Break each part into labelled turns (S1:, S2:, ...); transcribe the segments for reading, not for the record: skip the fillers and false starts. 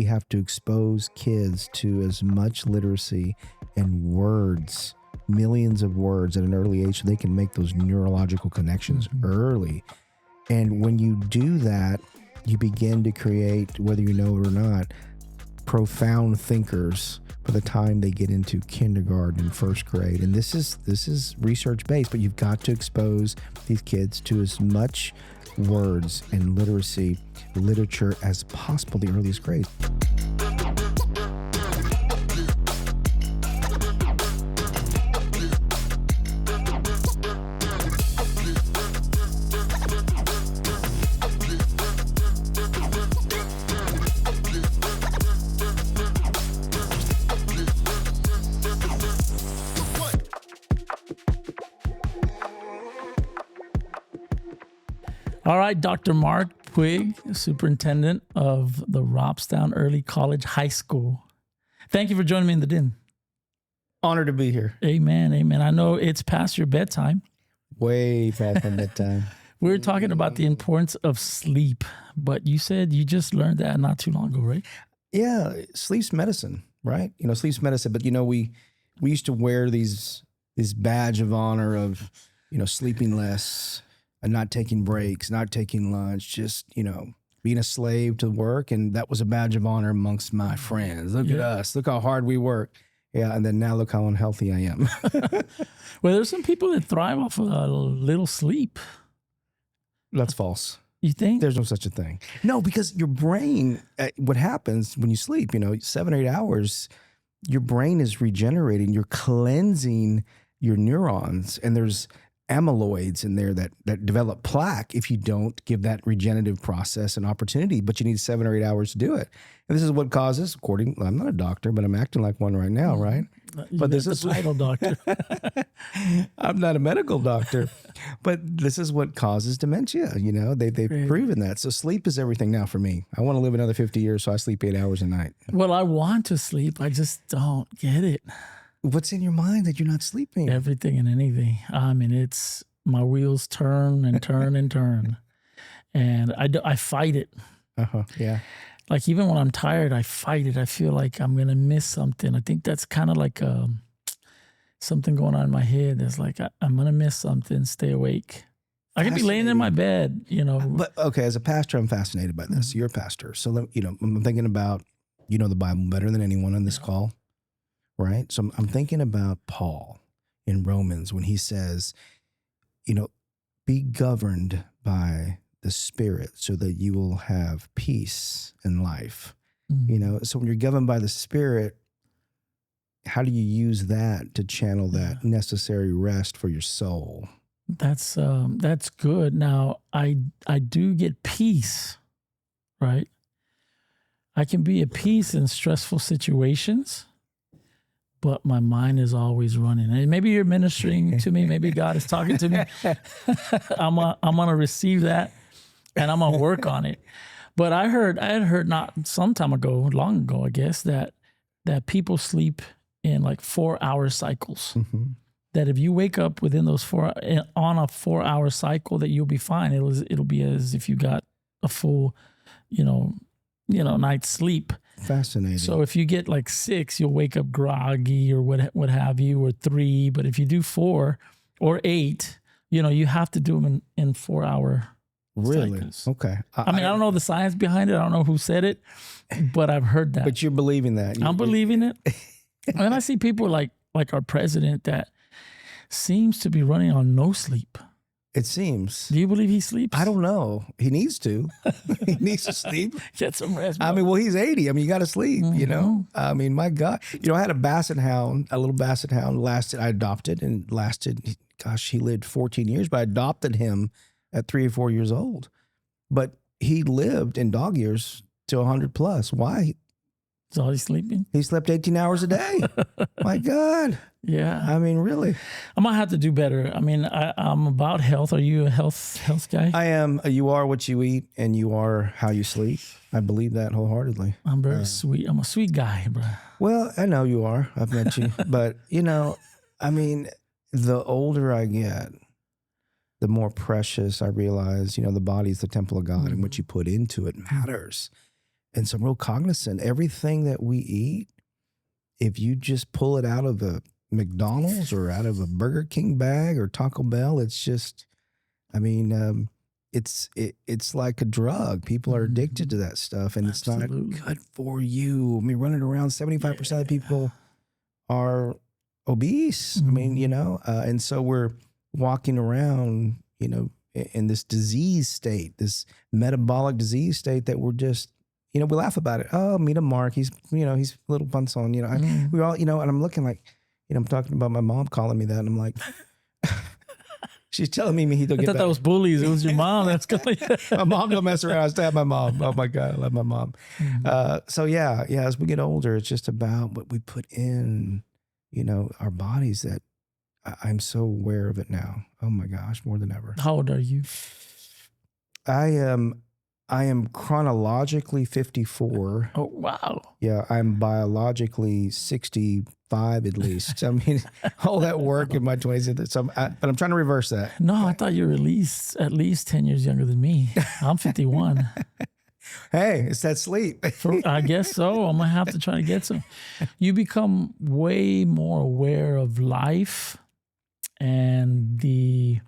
S1: We have to expose kids to as much literacy and words, millions of words at an early age so they can make those neurological connections early. And when you do that, you begin to create, whether you know it or not, profound thinkers for the time they get into kindergarten and first grade. And this is research based, but you've got to expose these kids to as much words and literature as possible the earliest grades.
S2: All right, Dr. Marc Puig, superintendent of the Robstown Early College High School. Thank you for joining me in the den.
S1: Honored to be here.
S2: Amen, amen. I know it's past your bedtime.
S1: Way past my bedtime.
S2: We were talking about the importance of sleep, but you said you just learned that not too long ago, right?
S1: Yeah, sleep's medicine, right? Sleep's medicine. But we used to wear this badge of honor of sleeping less and not taking breaks, not taking lunch, just being a slave to work, and that was a badge of honor amongst my friends. Look at us, look how hard we work. Yeah, and then now look how unhealthy I am.
S2: Well, there's some people that thrive off of a little sleep.
S1: That's false.
S2: You think?
S1: There's no such a thing. No, because your brain, what happens when you sleep, 7 or 8 hours, your brain is regenerating, you're cleansing your neurons, and there's amyloids in there that develop plaque if you don't give that regenerative process an opportunity, but you need 7 or 8 hours to do it. And this is what causes, I'm not a doctor, but I'm acting like one right now, right? But this is
S2: the title doctor.
S1: I'm not a medical doctor, but this is what causes dementia. They've proven that. So sleep is everything now for me. I want to live another 50 years, so I sleep 8 hours a night.
S2: Well, I want to sleep. I just don't get it.
S1: What's in your mind that you're not sleeping?
S2: Everything and anything. I mean, it's my wheels turn and turn and turn, and I fight it.
S1: Yeah.
S2: Like even when I'm tired, I fight it. I feel like I'm gonna miss something. I think that's kind of like something going on in my head. That's like I'm gonna miss something. Stay awake. I could be laying in my bed,
S1: But okay, as a pastor, I'm fascinated by this. You're a pastor, so I'm thinking about the Bible better than anyone on this call. Right? So I'm thinking about Paul in Romans when he says, be governed by the Spirit so that you will have peace in life.
S2: Mm-hmm.
S1: So when you're governed by the Spirit, how do you use that to channel that necessary rest for your soul?
S2: That's good. Now, I do get peace, right? I can be at peace in stressful situations, but my mind is always running. And maybe you're ministering to me. Maybe God is talking to me. I'm gonna receive that, and I'm gonna work on it. But I had heard not some time ago, long ago, I guess, that people sleep in like 4-hour cycles.
S1: Mm-hmm.
S2: That if you wake up within those on a 4-hour cycle, that you'll be fine. It'll be as if you got a full, night's sleep.
S1: Fascinating.
S2: So if you get like 6, you'll wake up groggy or what have you, or 3. But if you do 4 or 8, you have to do them in 4-hour cycles.
S1: Okay.
S2: I mean, I don't know the science behind it. I don't know who said it, but I've heard that.
S1: But you're believing that.
S2: I'm believing it. And I see people like our president that seems to be running on no sleep.
S1: It seems.
S2: Do you believe he sleeps?
S1: I don't know. He needs to. He needs to sleep.
S2: Get some rest.
S1: I mean, well, he's 80. I mean, you got to sleep, I mean, my God. I had a basset hound, a little basset hound I adopted and lasted, he lived 14 years, but I adopted him at 3 or 4 years old. But he lived in dog years to 100 plus. Why?
S2: Is all he sleeping?
S1: He slept 18 hours a day. My God.
S2: Yeah.
S1: I mean, really.
S2: I might have to do better. I mean, I'm about health. Are you a health guy?
S1: I am. You are what you eat and you are how you sleep. I believe that wholeheartedly.
S2: I'm very sweet. I'm a sweet guy, bro.
S1: Well, I know you are. I've met you. But, I mean, the older I get, the more precious I realize, the body is the temple of God and what you put into it matters. and some real cognizant. Everything that we eat, if you just pull it out of a McDonald's or out of a Burger King bag or Taco Bell, it's just, I mean, it's like a drug. People are addicted to that stuff, and it's not good for you. I mean, running around, 75% of people are obese. I mean, and so we're walking around, in this disease state, this metabolic disease state that we're just, we laugh about it. Oh, meet a Mark. He's, he's a little bunson, we all, and I'm looking like, I'm talking about my mom calling me that. And I'm like, she's telling me I
S2: thought that was bullies. It was your mom. That's good.
S1: My mom don't mess around. I stab my mom. Oh my God, I love my mom. So yeah, as we get older, it's just about what we put in, our bodies that I'm so aware of it now. Oh my gosh, more than ever.
S2: How old are you?
S1: I am chronologically 54.
S2: Oh, wow.
S1: Yeah, I'm biologically 65 at least. I mean, all that work in my 20s. So but I'm trying to reverse that.
S2: No, I thought you were at least 10 years younger than me. I'm 51.
S1: Hey, it's that sleep.
S2: I guess so. I'm going to have to try to get some. You become way more aware of life and the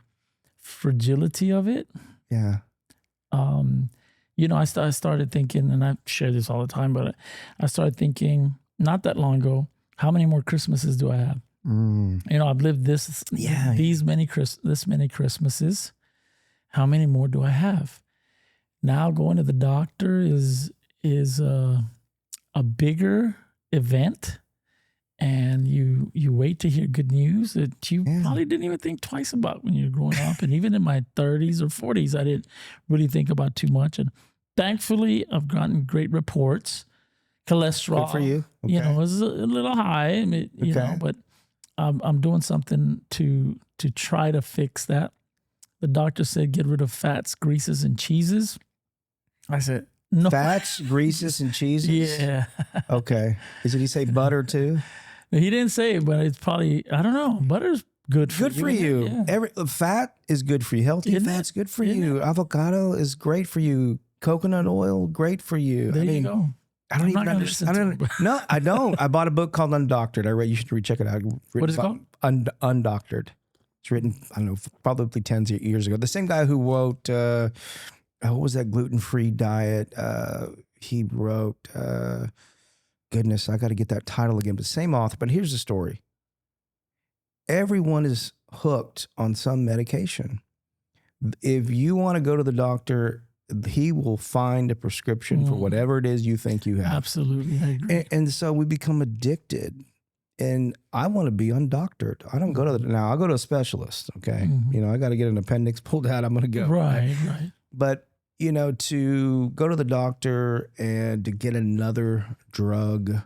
S2: fragility of it.
S1: Yeah.
S2: I started thinking, and I share this all the time, but I started thinking not that long ago, how many more Christmases do I have? I've lived this many Christmases. How many more do I have? Now going to the doctor is a bigger event, and you wait to hear good news that you probably didn't even think twice about when you were growing up. And even in my 30s or 40s, I didn't really think about too much. And thankfully, I've gotten great reports. Cholesterol,
S1: good for you. Okay.
S2: Was a little high. But I'm doing something to try to fix that. The doctor said get rid of fats, greases, and cheeses. I said no.
S1: Fats, greases, and cheeses.
S2: Yeah.
S1: Okay. Did he say butter too?
S2: He didn't say it, but it's probably, I don't know. Butter's good for you.
S1: Good for you. Yeah. Fat is good for you. Healthy fat's good for you. Avocado is great for you. Coconut oil, great for you.
S2: There you go.
S1: I don't even understand. No, I don't. I bought a book called Undoctored. I read. You should recheck it out.
S2: What is it called?
S1: Undoctored. It's written, I don't know, probably 10 years ago. The same guy who wrote, what was that gluten-free diet? He wrote, goodness, I got to get that title again. But same author. But here's the story. Everyone is hooked on some medication. If you want to go to the doctor, he will find a prescription for whatever it is you think you have.
S2: Absolutely. I agree.
S1: And so we become addicted. And I want to be undoctored. I don't go to I'll go to a specialist. Okay. I got to get an appendix pulled out. I'm going to go.
S2: Right.
S1: But, to go to the doctor and to get another drug,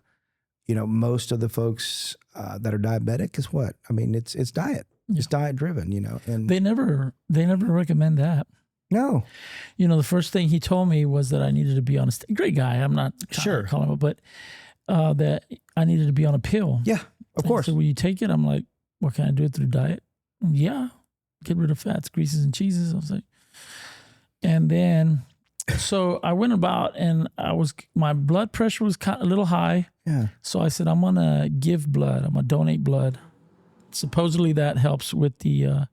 S1: most of the folks that are diabetic is what? I mean, it's diet. Yeah. It's diet driven, and they never
S2: recommend that.
S1: No.
S2: The first thing he told me was that I needed to be on great guy. I'm not calling him, but that I needed to be on a pill.
S1: Yeah, of course.
S2: So will you take it? I'm like, what, can I do it through diet? Yeah. Get rid of fats, greases, and cheeses. I was like, and then, so I went about and my blood pressure was a little high.
S1: Yeah.
S2: So I said, I'm going to give blood. I'm going to donate blood. Supposedly that helps with the,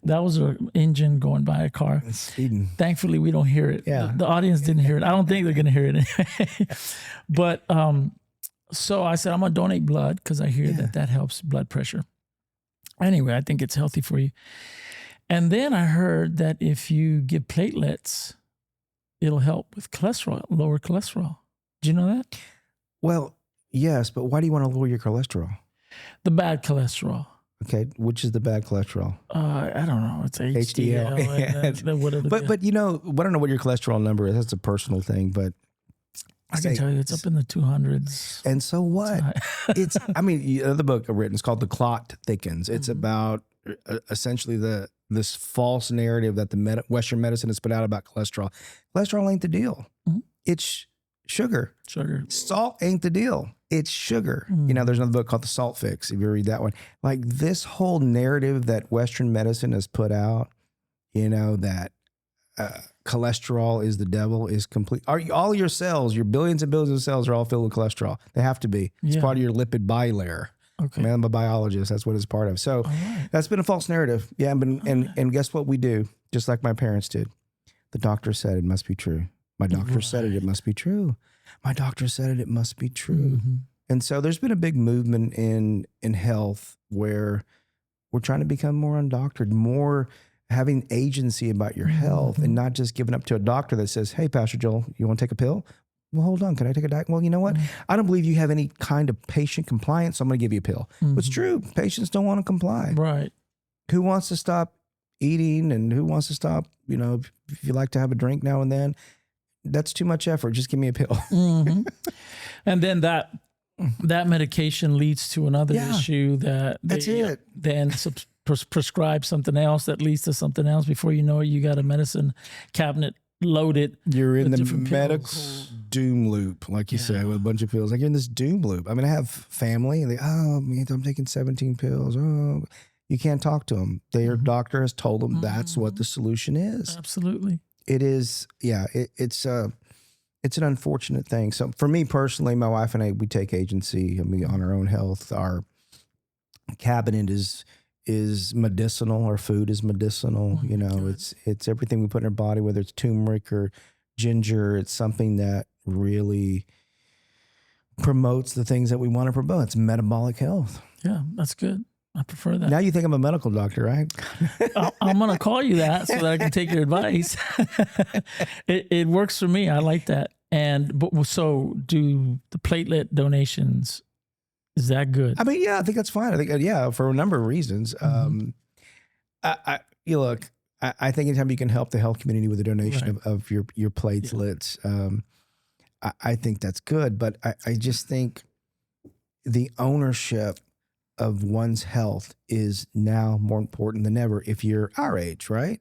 S2: that was an engine going by a car.
S1: It's speeding.
S2: Thankfully, we don't hear it.
S1: Yeah.
S2: The audience didn't hear it. I don't think they're going to hear it anyway. But so I said, I'm going to donate blood because I hear that helps blood pressure. Anyway, I think it's healthy for you. And then I heard that if you give platelets, it'll help with cholesterol, lower cholesterol. Do you know that?
S1: Well, yes, but why do you want to lower your cholesterol?
S2: The bad cholesterol.
S1: Okay, which is the bad cholesterol?
S2: I don't know. It's HDL. And whatever.
S1: But I don't know what your cholesterol number is. That's a personal thing, but
S2: I can tell you it's up in the 200s.
S1: And so what? The other book I've written is called The Clot Thickens. It's about essentially this false narrative that the Western medicine has put out about cholesterol. Cholesterol ain't the deal. It's sugar. Salt ain't the deal. It's sugar. There's another book called The Salt Fix, if you read that one. Like this whole narrative that Western medicine has put out, that cholesterol is the devil is complete. All your cells, your billions and billions of cells are all filled with cholesterol. They have to be. It's part of your lipid bilayer.
S2: Okay.
S1: Man, I'm a biologist. That's what it's part of. So that's been a false narrative. Yeah. And guess what we do? Just like my parents did. The doctor said it must be true. My doctor said it must be true. My doctor said it must be true.
S2: Mm-hmm.
S1: And so there's been a big movement in health where we're trying to become more undoctored, more having agency about your health and not just giving up to a doctor that says, hey, Pastor Joel, you want to take a pill? Well, hold on. Can I take a diet? Well, you know what? I don't believe you have any kind of patient compliance, so I'm going to give you a pill. It's true. Patients don't want to comply.
S2: Right.
S1: Who wants to stop eating and who wants to stop, if you like to have a drink now and then, that's too much effort. Just give me a pill.
S2: And then that medication leads to another issue that they then prescribe something else that leads to something else. Before you know it, you got a medicine cabinet loaded.
S1: You're in the medical doom loop, like you said, with a bunch of pills. Like you're in this doom loop. I mean, I have family and I'm taking 17 pills. Oh, you can't talk to them. Their doctor has told them that's what the solution is.
S2: Absolutely.
S1: It is. Yeah. It's an unfortunate thing. So for me personally, my wife and I, we take agency on our own health. Our cabinet is medicinal. Our food is medicinal. It's everything we put in our body, whether it's turmeric or ginger. It's something that really promotes the things that we want to promote. It's metabolic health.
S2: Yeah, that's good. I prefer that.
S1: Now you think I'm a medical doctor, right?
S2: I'm going to call you that so that I can take your advice. It works for me. I like that. So do the platelet donations, is that good?
S1: I mean, yeah, I think that's fine. I think, for a number of reasons. I think anytime you can help the health community with a donation of your platelets, I think that's good. But I just think the ownership of one's health is now more important than ever if you're our age, right?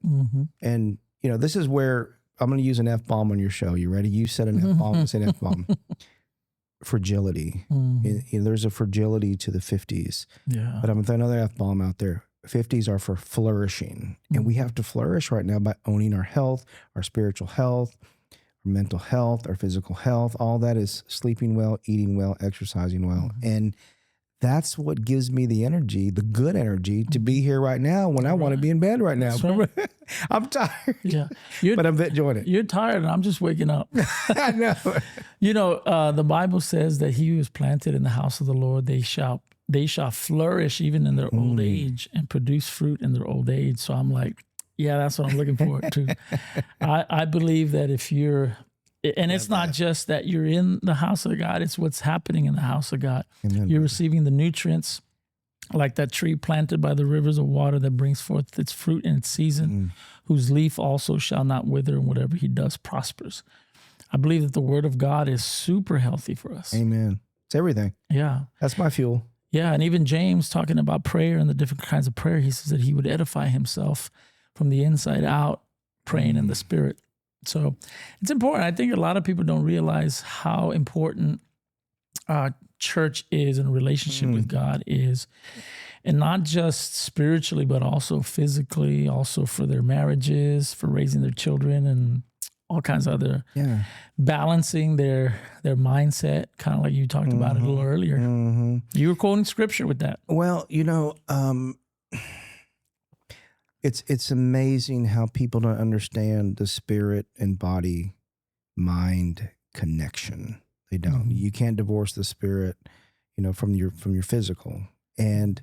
S1: And, this is where I'm going to use an F-bomb on your show. You ready? You said an F-bomb, say an F-bomb. Fragility. There's a fragility to the 50s. Yeah. But I'm going to throw another F-bomb out there. 50s are for flourishing. And we have to flourish right now by owning our health, our spiritual health, our mental health, our physical health. All that is sleeping well, eating well, exercising well. And that's what gives me the energy, the good energy to be here right now when I want to be in bed right now. Right. I'm tired. Yeah. But I'm enjoying it.
S2: You're tired and I'm just waking up.
S1: I know.
S2: The Bible says that he who is planted in the house of the Lord, they shall flourish even in their old age and produce fruit in their old age. So I'm like, yeah, that's what I'm looking forward to. I believe that if you're, and it's not just that you're in the house of God, it's what's happening in the house of God. Amen. You're receiving the nutrients like that tree planted by the rivers of water that brings forth its fruit in its season, whose leaf also shall not wither, and whatever he does prospers. I believe that the word of God is super healthy for us.
S1: Amen. It's everything.
S2: Yeah.
S1: That's my fuel.
S2: Yeah. And even James talking about prayer and the different kinds of prayer, he says that he would edify himself from the inside out, praying in the spirit. So it's important. I think a lot of people don't realize how important church is and relationship with God is. And not just spiritually, but also physically, also for their marriages, for raising their children and all kinds of other balancing their mindset, kind of like you talked about it a little earlier. You were quoting scripture with that.
S1: Well, it's amazing how people don't understand the spirit and body mind connection. They don't. You can't divorce the spirit, from your physical. And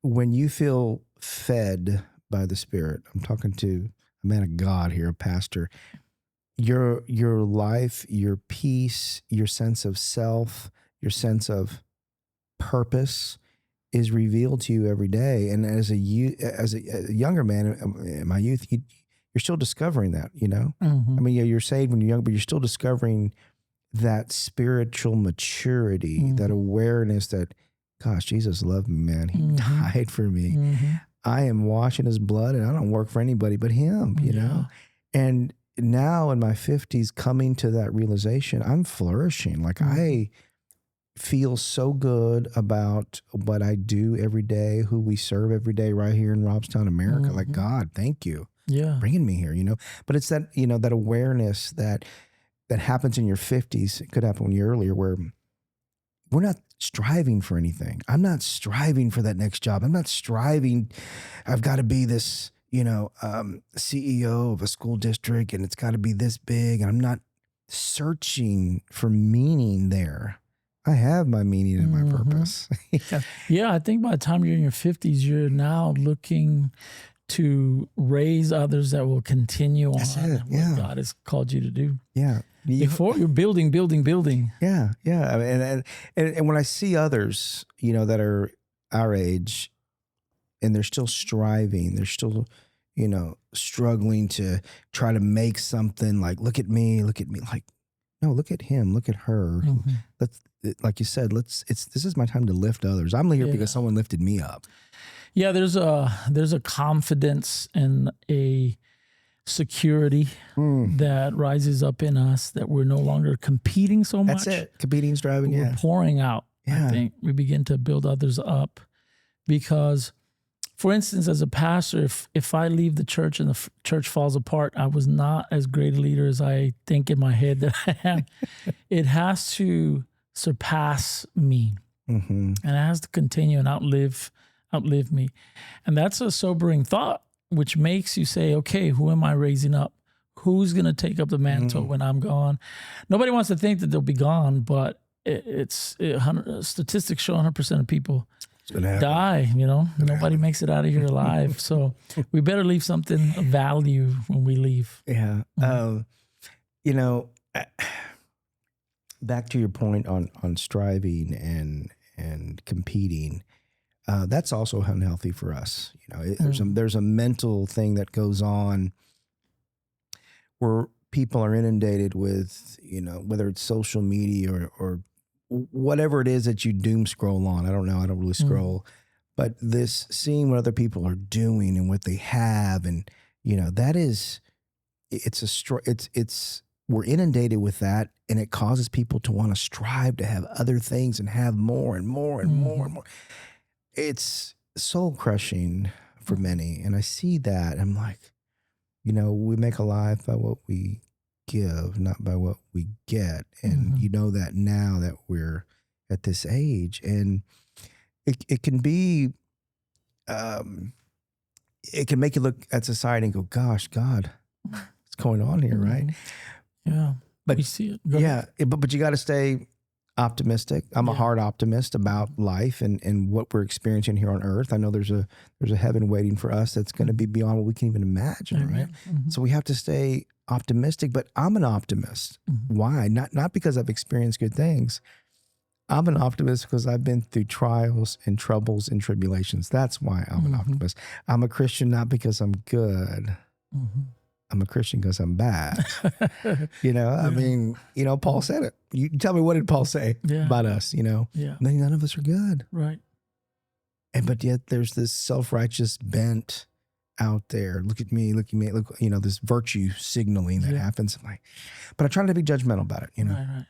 S1: when you feel fed by the spirit, I'm talking to a man of God here, a pastor, your life, your peace, your sense of self, your sense of purpose is revealed to you every day. And as a younger man in my youth, you're still discovering that, I mean, you're saved when you're young, but you're still discovering that spiritual maturity, that awareness that, gosh, Jesus loved me, man. He died for me. I am washing his blood and I don't work for anybody but him, you know? And now in my 50s, coming to that realization, I'm flourishing. Like I feel so good about what I do every day, who we serve every day right here in Robstown, America. Like, God, thank you. bringing me here, But it's that, that awareness that happens in your 50s. It could happen when you're earlier, where we're not striving for anything. I'm not striving for that next job. I'm not striving. I've got to be this, CEO of a school district, and it's got to be this big. And I'm not searching for meaning there. I have my meaning and my purpose.
S2: Yeah, I think by the time you're in your 50s, you're now looking to raise others that will continue on what God has called you to do.
S1: Yeah.
S2: Before you're building.
S1: Yeah. Yeah. I mean, and when I see others, that are our age, and they're still striving, they're still, struggling to try to make something, like, look at me, like, no, look at him, look at her. Like you said, this is my time to lift others. I'm here because someone lifted me up.
S2: Yeah, there's a confidence and a security that rises up in us, that we're no longer competing so much.
S1: That's it. Competing's driving.
S2: We're pouring out. I think we begin to build others up, because, for instance, as a pastor, if I leave the church and the church falls apart, I was not as great a leader as I think in my head that I am. It has to surpass me, and it has to continue and outlive me. And that's a sobering thought, which makes you say, okay, who am I raising up? Who's going to take up the mantle when I'm gone? Nobody wants to think that they'll be gone, but statistics show 100% of people die, Nobody makes it out of here alive. So we better leave something of value when we leave.
S1: Yeah. Back to your point on striving and competing, that's also unhealthy for us. There's a mental thing that goes on where people are inundated with, whether it's social media or whatever it is that you doom scroll on. I don't know. I don't really scroll, but this seeing what other people are doing and what they have, and we're inundated with that, and it causes people to want to strive to have other things and have more and more and more and more. It's soul crushing for many. And I see that. I'm like, we make a life by what we give, not by what we get. And that now that we're at this age, and it can be, it can make you look at society and go, gosh, God, what's going on here, right?
S2: Yeah.
S1: But
S2: we see it.
S1: But you got to stay optimistic. I'm a hard optimist about life and what we're experiencing here on earth. I know there's a heaven waiting for us that's going to be beyond what we can even imagine, right? So we have to stay optimistic, but I'm an optimist. Why? Not because I've experienced good things. I'm an optimist because I've been through trials and troubles and tribulations. That's why I'm an optimist. I'm a Christian not because I'm good. I'm a Christian because I'm bad. I mean, Paul said it. You tell me, what did Paul say about us? None of us are good.
S2: Right.
S1: But yet there's this self-righteous bent out there. Look at me, look, this virtue signaling that happens. But I try not to be judgmental about it,
S2: Right.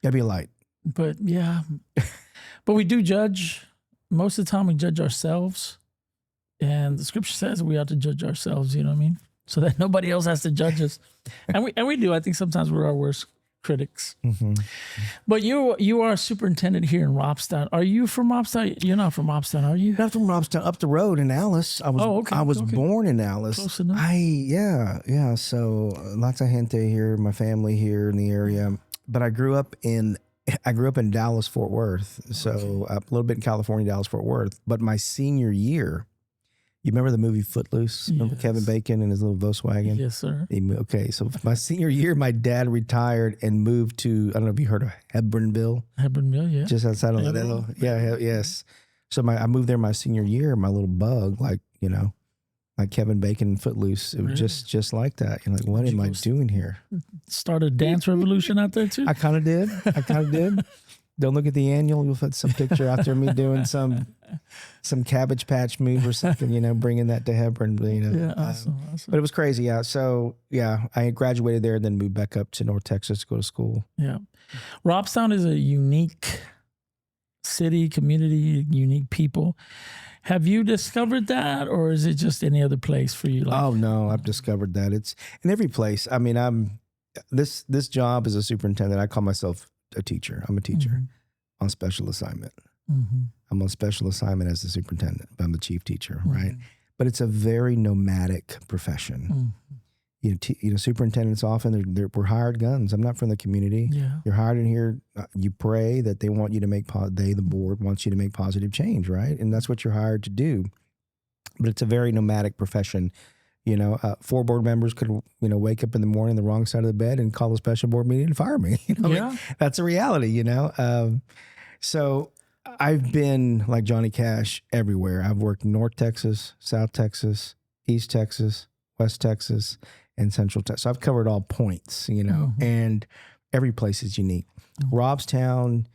S1: Gotta be a light.
S2: But but we do judge. Most of the time we judge ourselves. And the scripture says we ought to judge ourselves, you know what I mean? So that nobody else has to judge us. And we do. I think sometimes we're our worst critics. But you are a superintendent here in Robstown. Are you from Robstown? You're not from Robstown, are you?
S1: Not from Robstown, up the road in Alice. I was born in Alice.
S2: Close enough.
S1: Yeah. So lots of gente here, my family here in the area. But I grew up in Dallas, Fort Worth. So a little bit in California, Dallas, Fort Worth. But my senior year, you remember the movie Footloose? Remember Kevin Bacon and his little Volkswagen?
S2: Yes, sir.
S1: Okay, so my senior year, my dad retired and moved to, I don't know if you heard of Hebronville.
S2: Hebronville, yeah.
S1: Just outside of Laredo. Yeah, yes. So I moved there my senior year, my little bug, like Kevin Bacon and Footloose. It was just like that. You're like, what am I doing here?
S2: Start a dance revolution out there too?
S1: I kind of did. Don't look at the annual. You'll put some picture out there of me doing some Cabbage Patch move or something, bringing that to Hebron.
S2: Awesome.
S1: But it was crazy. Yeah. So I graduated there and then moved back up to North Texas to go to school.
S2: Yeah. Robstown is a unique city, community, unique people. Have you discovered that, or is it just any other place for you?
S1: Oh no, I've discovered that it's in every place. I mean, this job as a superintendent. I call myself a teacher. I'm a teacher on special assignment. I'm on special assignment as the superintendent. But I'm the chief teacher, right? But it's a very nomadic profession. You know, superintendents often we're hired guns. I'm not from the community.
S2: Yeah.
S1: You're hired in here. You pray that they want you to make the board wants you to make positive change, right? And that's what you're hired to do. But it's a very nomadic profession. You know, 4 board members could, wake up in the morning on the wrong side of the bed and call a special board meeting and fire me. I mean, that's a reality, So I've been like Johnny Cash everywhere. I've worked North Texas, South Texas, East Texas, West Texas, and Central Texas. So I've covered all points, and every place is unique. Robstown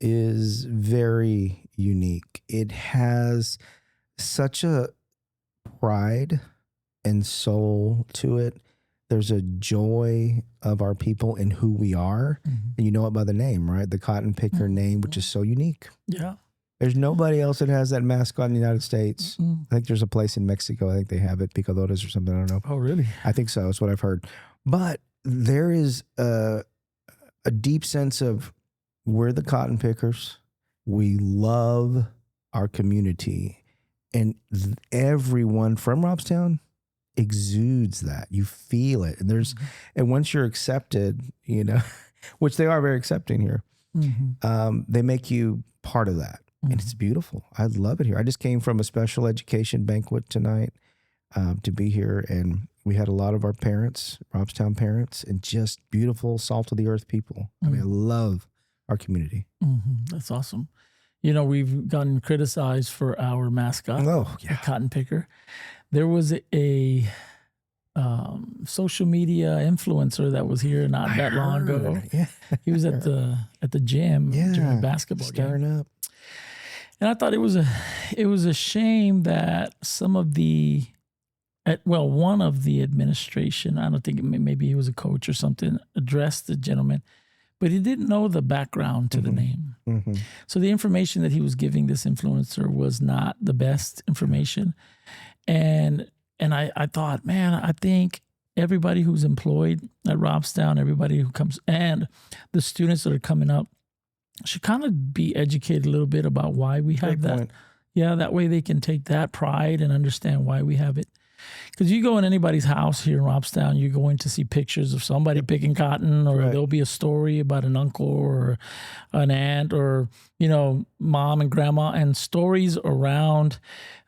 S1: is very unique. It has such a pride and soul to it. There's a joy of our people and who we are. And you know it by the name, right? The cotton picker name, which is so unique.
S2: Yeah.
S1: There's nobody else that has that mascot in the United States. I think there's a place in Mexico. I think they have it, Picadores or something. I don't know.
S2: Oh, really?
S1: I think so. That's what I've heard. But there is a deep sense of we're the cotton pickers. We love our community. And everyone from Robstown exudes that. You feel it. And and once you're accepted, which they are very accepting here, they make you part of that. And it's beautiful. I love it here. I just came from a special education banquet tonight to be here. And we had a lot of our parents, Robstown parents, and just beautiful, salt of the earth people. I mean, I love our community.
S2: That's awesome. We've gotten criticized for our mascot, the cotton picker. There was a social media influencer that was here not that long ago.
S1: Yeah.
S2: He was at the gym during basketball
S1: stirring
S2: game.
S1: up.
S2: And I thought it was a shame that some of one of the administration, I don't think maybe he was a coach or something, addressed the gentleman, but he didn't know the background to the name. So the information that he was giving this influencer was not the best information. And I thought, man, I think everybody who's employed at Robstown, everybody who comes, and the students that are coming up should kind of be educated a little bit about why we have that.
S1: Point.
S2: Yeah, that way they can take that pride and understand why we have it. Because you go in anybody's house here in Robstown, you're going to see pictures of somebody picking cotton, or there'll be a story about an uncle or an aunt or, mom and grandma, and stories around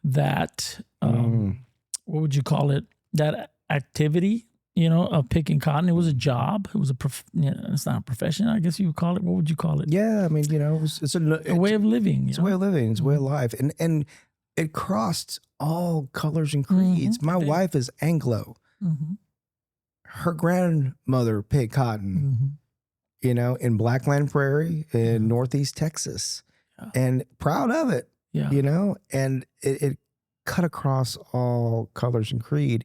S2: that, what would you call it? That activity, of picking cotton. It was a job. It was it's not a profession, I guess you would call it. What would you call it?
S1: Yeah, I mean, it's
S2: a way of living.
S1: It's a way of living. It's a way of life. And it crossed all colors and creeds. My wife is Anglo. Her grandmother picked cotton, in Blackland Prairie in Northeast Texas, and proud of it, and it cut across all colors and creed.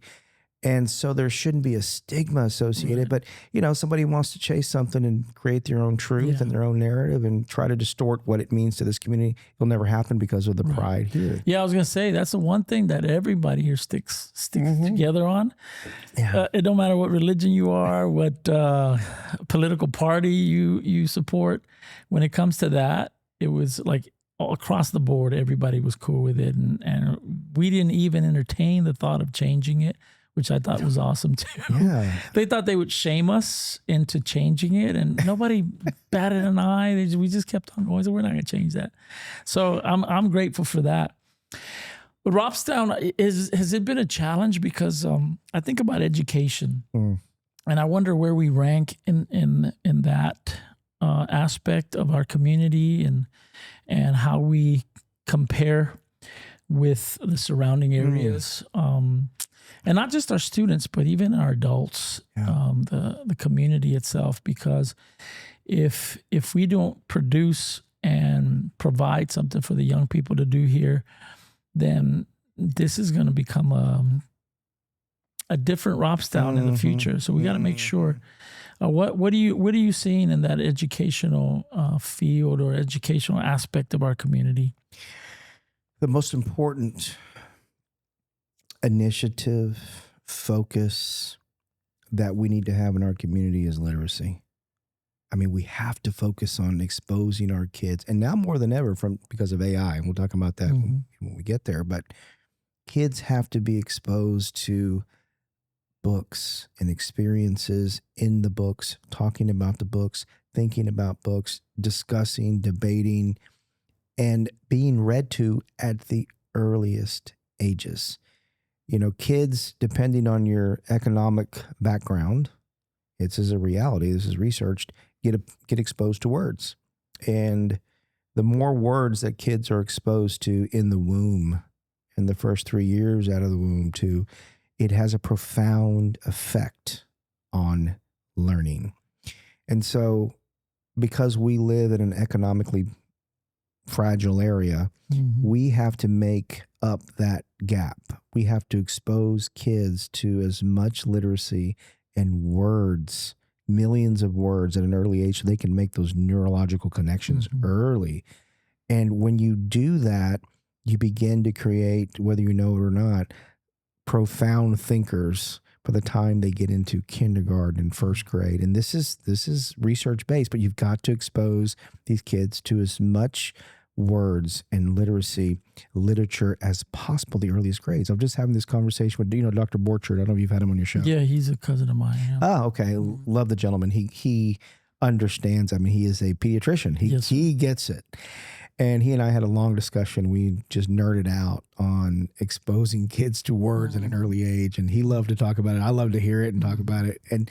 S1: And so there shouldn't be a stigma associated, but somebody wants to chase something and create their own truth and their own narrative and try to distort what it means to this community. It'll never happen because of the pride here.
S2: Yeah, I was going to say, that's the one thing that everybody here sticks together on. Yeah. It don't matter what religion you are, what political party you support. When it comes to that, it was like all across the board, everybody was cool with it. And we didn't even entertain the thought of changing it, which I thought was awesome too. Yeah. They thought they would shame us into changing it, and nobody batted an eye. We just kept on going. So we're not going to change that. So I'm grateful for that. But Robstown, has it been a challenge? Because I think about education, and I wonder where we rank in that aspect of our community, and how we compare with the surrounding areas. And not just our students, but even our adults, the community itself. Because if we don't produce and provide something for the young people to do here, then this is going to become a different Robstown in the future. So we got to make sure. What are you seeing in that educational field or educational aspect of our community?
S1: The most important initiative, focus that we need to have in our community is literacy. I mean, we have to focus on exposing our kids, and now more than ever because of AI, and we'll talk about that when we get there, but kids have to be exposed to books and experiences in the books, talking about the books, thinking about books, discussing, debating, and being read to at the earliest ages. You know, kids, depending on your economic background, it's as a reality, this is researched, get exposed to words. And the more words that kids are exposed to in the womb, in the first 3 years out of the womb too, it has a profound effect on learning. And so because we live in an economically fragile area, we have to make up that gap. We have to expose kids to as much literacy and words, millions of words at an early age so they can make those neurological connections early. And when you do that, you begin to create, whether you know it or not, profound thinkers by the time they get into kindergarten and first grade. And this is research based, but you've got to expose these kids to as much words and literature as possible, the earliest grades. I'm just having this conversation with, Dr. Borchard. I don't know if you've had him on your show.
S2: Yeah, he's a cousin of mine. Yeah.
S1: Oh, okay. Love the gentleman. He understands. I mean, he is a pediatrician. He gets it. And he and I had a long discussion. We just nerded out on exposing kids to words at an early age. And he loved to talk about it. I love to hear it and talk about it. And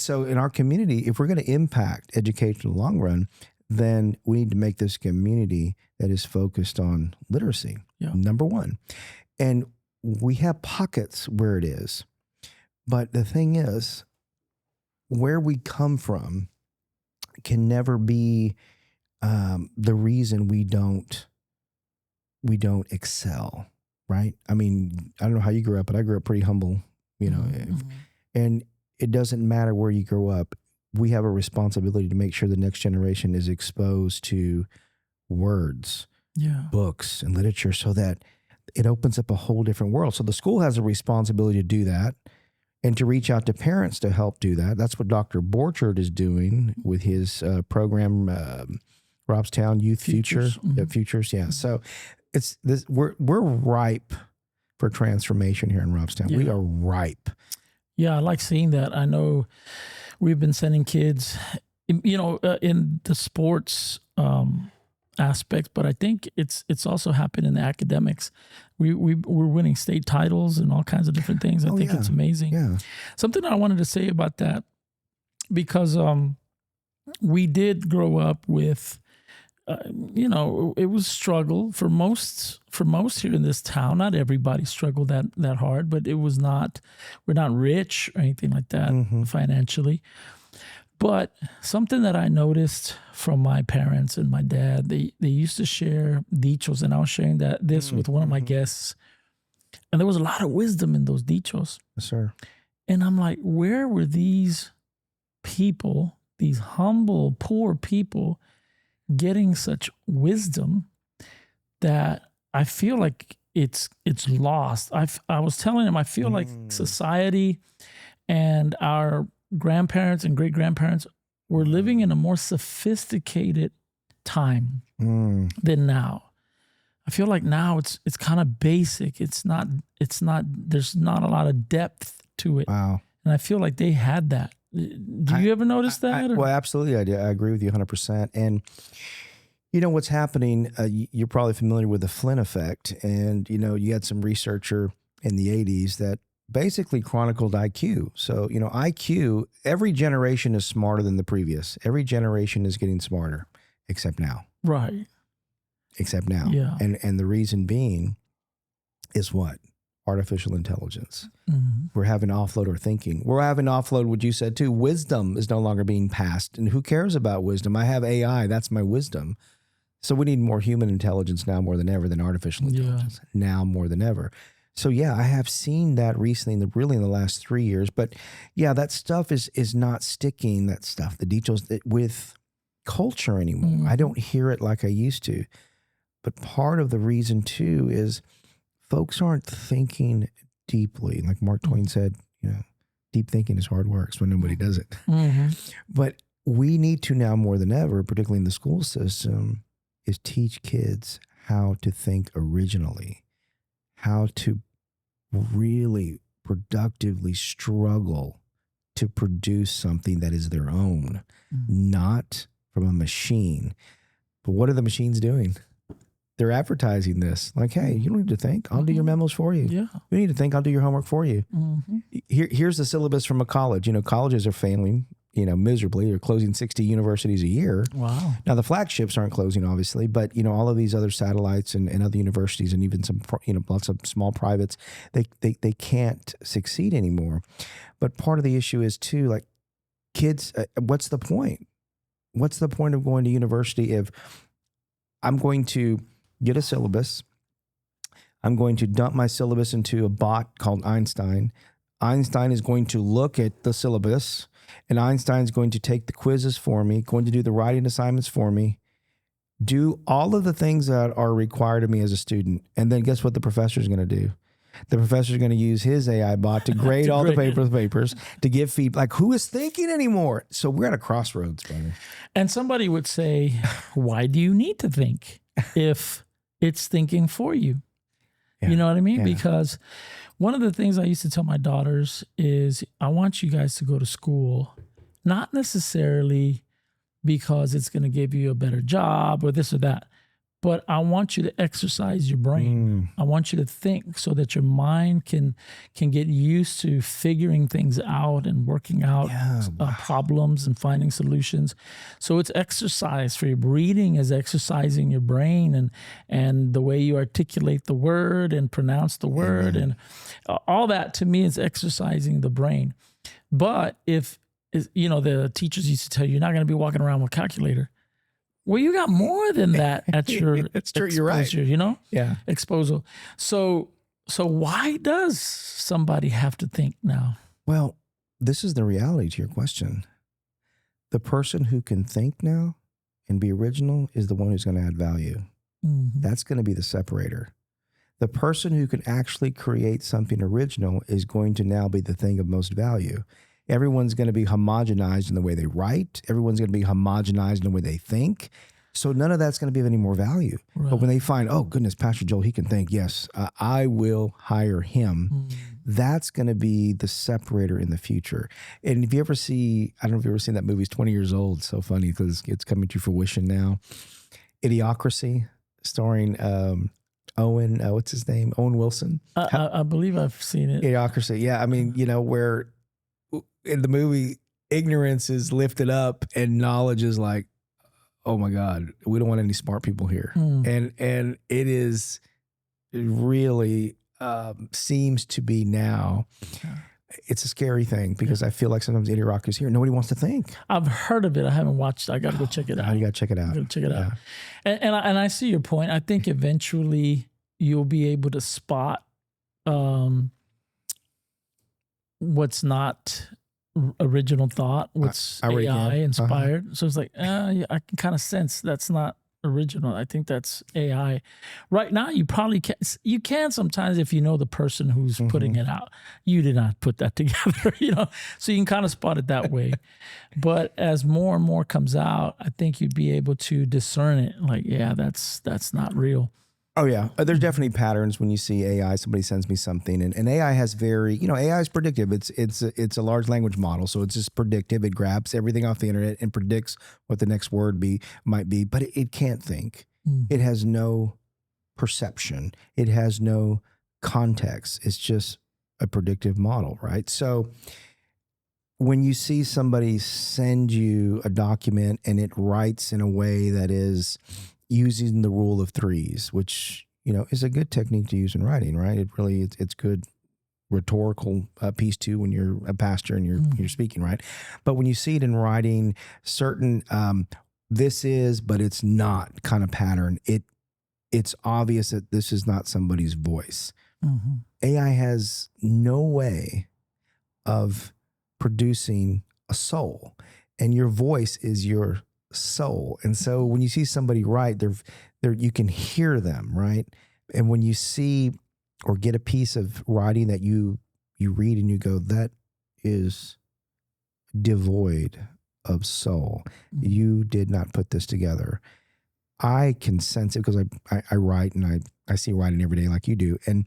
S1: so in our community, if we're going to impact education in the long run, then we need to make this community that is focused on literacy, number one. And we have pockets where it is. But the thing is, where we come from can never be the reason we don't excel, right? I mean, I don't know how you grew up, but I grew up pretty humble, and it doesn't matter where you grow up. We have a responsibility to make sure the next generation is exposed to words, books, and literature so that it opens up a whole different world. So the school has a responsibility to do that and to reach out to parents to help do that. That's what Dr. Borchard is doing with his program, Robstown Youth Futures. Futures, yeah. So it's this. We're ripe for transformation here in Robstown. We are ripe.
S2: Yeah, I like seeing that. I know we've been sending kids, in the sports aspect, but I think it's also happened in the academics. We're winning state titles and all kinds of different things. I think it's amazing. Yeah. Something I wanted to say about that, because we did grow up with, it was struggle for most here in this town. Not everybody struggled that hard, but we're not rich or anything like that financially. But something that I noticed from my parents and my dad, they used to share dichos, and I was sharing this with one of my guests, and there was a lot of wisdom in those dichos.
S1: Yes, sir.
S2: And I'm like, where were these people, these humble, poor people, getting such wisdom that I feel like it's lost? I was telling him, I feel like society and our grandparents and great-grandparents were living in a more sophisticated time than now. I feel like now it's kind of basic. There's not a lot of depth to it.
S1: Wow.
S2: And I feel like they had that. Do you ever notice that?
S1: Well, absolutely. I do. I agree with you 100%. And what's happening, you're probably familiar with the Flynn effect. And, you had some researcher in the 80s that basically chronicled IQ. So, IQ, every generation is smarter than the previous. Every generation is getting smarter, except now.
S2: Right.
S1: Except now.
S2: Yeah.
S1: And the reason being is what? Artificial intelligence. We're having to offload our thinking. We're having to offload what you said too. Wisdom is no longer being passed. And who cares about wisdom? I have AI. That's my wisdom. So we need more human intelligence now more than ever than artificial intelligence. Now more than ever. So yeah, I have seen that recently, really in the last 3 years. But yeah, that stuff is not sticking, that stuff, the details with culture anymore. I don't hear it like I used to. But part of the reason too is folks aren't thinking deeply. Like Mark Twain said, deep thinking is hard work, so nobody does it.
S2: Mm-hmm.
S1: But we need to now more than ever, particularly in the school system, is teach kids how to think originally, how to really productively struggle to produce something that is their own, not from a machine. But what are the machines doing? They're advertising this. Like, hey, you don't need to think. I'll do your memos for you.
S2: Yeah.
S1: You need to think. I'll do your homework for you.
S2: Mm-hmm.
S1: Here's the syllabus from a college. Colleges are failing, miserably. They're closing 60 universities a year.
S2: Wow.
S1: Now, the flagships aren't closing, obviously, but, all of these other satellites and other universities and even some, lots of small privates, they can't succeed anymore. But part of the issue is, too, like, kids, what's the point? What's the point of going to university if I'm going to get a syllabus, I'm going to dump my syllabus into a bot called Einstein. Einstein is going to look at the syllabus, and Einstein's going to take the quizzes for me, going to do the writing assignments for me, do all of the things that are required of me as a student. And then guess what the professor's going to do? The professor's going to use his AI bot to grade all the papers, to give feedback. Like, who is thinking anymore? So we're at a crossroads, brother.
S2: And somebody would say, why do you need to think if it's thinking for you?
S1: Yeah.
S2: You know what I mean?
S1: Yeah.
S2: Because one of the things I used to tell my daughters is I want you guys to go to school, not necessarily because it's going to give you a better job or this or that, but I want you to exercise your brain. I want you to think so that your mind can get used to figuring things out and working out problems and finding solutions. So it's exercise for you. Reading is exercising your brain and the way you articulate the word and pronounce the word. And all that to me is exercising the brain. But if, the teachers used to tell you, you're not going to be walking around with a calculator. Well, you got more than that at your
S1: That's true.
S2: exposure,
S1: You're right. Yeah.
S2: Exposure. So why does somebody have to think now?
S1: Well, this is the reality to your question. The person who can think now and be original is the one who's going to add value.
S2: Mm-hmm.
S1: That's going to be the separator. The person who can actually create something original is going to now be the thing of most value. Everyone's going to be homogenized in the way they write. Everyone's going to be homogenized in the way they think. So none of that's going to be of any more value.
S2: Right.
S1: But when they find, oh, goodness, Pastor Joel, he can think, yes, I will hire him. That's going to be the separator in the future. And if you ever see, I don't know if you've ever seen that movie, it's 20 years old. It's so funny because it's coming to fruition now. Idiocracy, starring Owen, what's his name? Owen Wilson.
S2: I believe I've seen it.
S1: Idiocracy. Yeah. I mean, where in the movie, ignorance is lifted up and knowledge is like, oh my God, we don't want any smart people here. And it is really seems to be now. It's a scary thing because I feel like sometimes idiocracy is here. Nobody wants to think.
S2: I've heard of it. I haven't watched it. I got to go check it out.
S1: You got to check it out.
S2: I got to check it out. And I see your point. I think eventually you'll be able to spot what's not original thought, what's AI inspired. So it's like, I can kind of sense that's not original. I think that's AI. Right now, you probably can. You can sometimes if you know the person who's putting it out. You did not put that together, So you can kind of spot it that way. But as more and more comes out, I think you'd be able to discern it. Like, yeah, that's not real.
S1: Oh yeah, there's definitely patterns when you see AI. Somebody sends me something, and AI has AI is predictive. It's a large language model, so it's just predictive. It grabs everything off the internet and predicts what the next word might be, but it can't think. It has no perception. It has no context. It's just a predictive model, right? So when you see somebody send you a document and it writes in a way that is using the rule of threes, which, is a good technique to use in writing, right? It's good rhetorical piece too when you're a pastor and you're speaking, right? But when you see it in writing, certain this is, but it's not kind of pattern, it's obvious that this is not somebody's voice. AI has no way of producing a soul, and your voice is your soul. And so when you see somebody write, they're you can hear them, right? And when you see or get a piece of writing that you read and you go, that is devoid of soul. You did not put this together. I can sense it because I write and I see writing every day like you do. And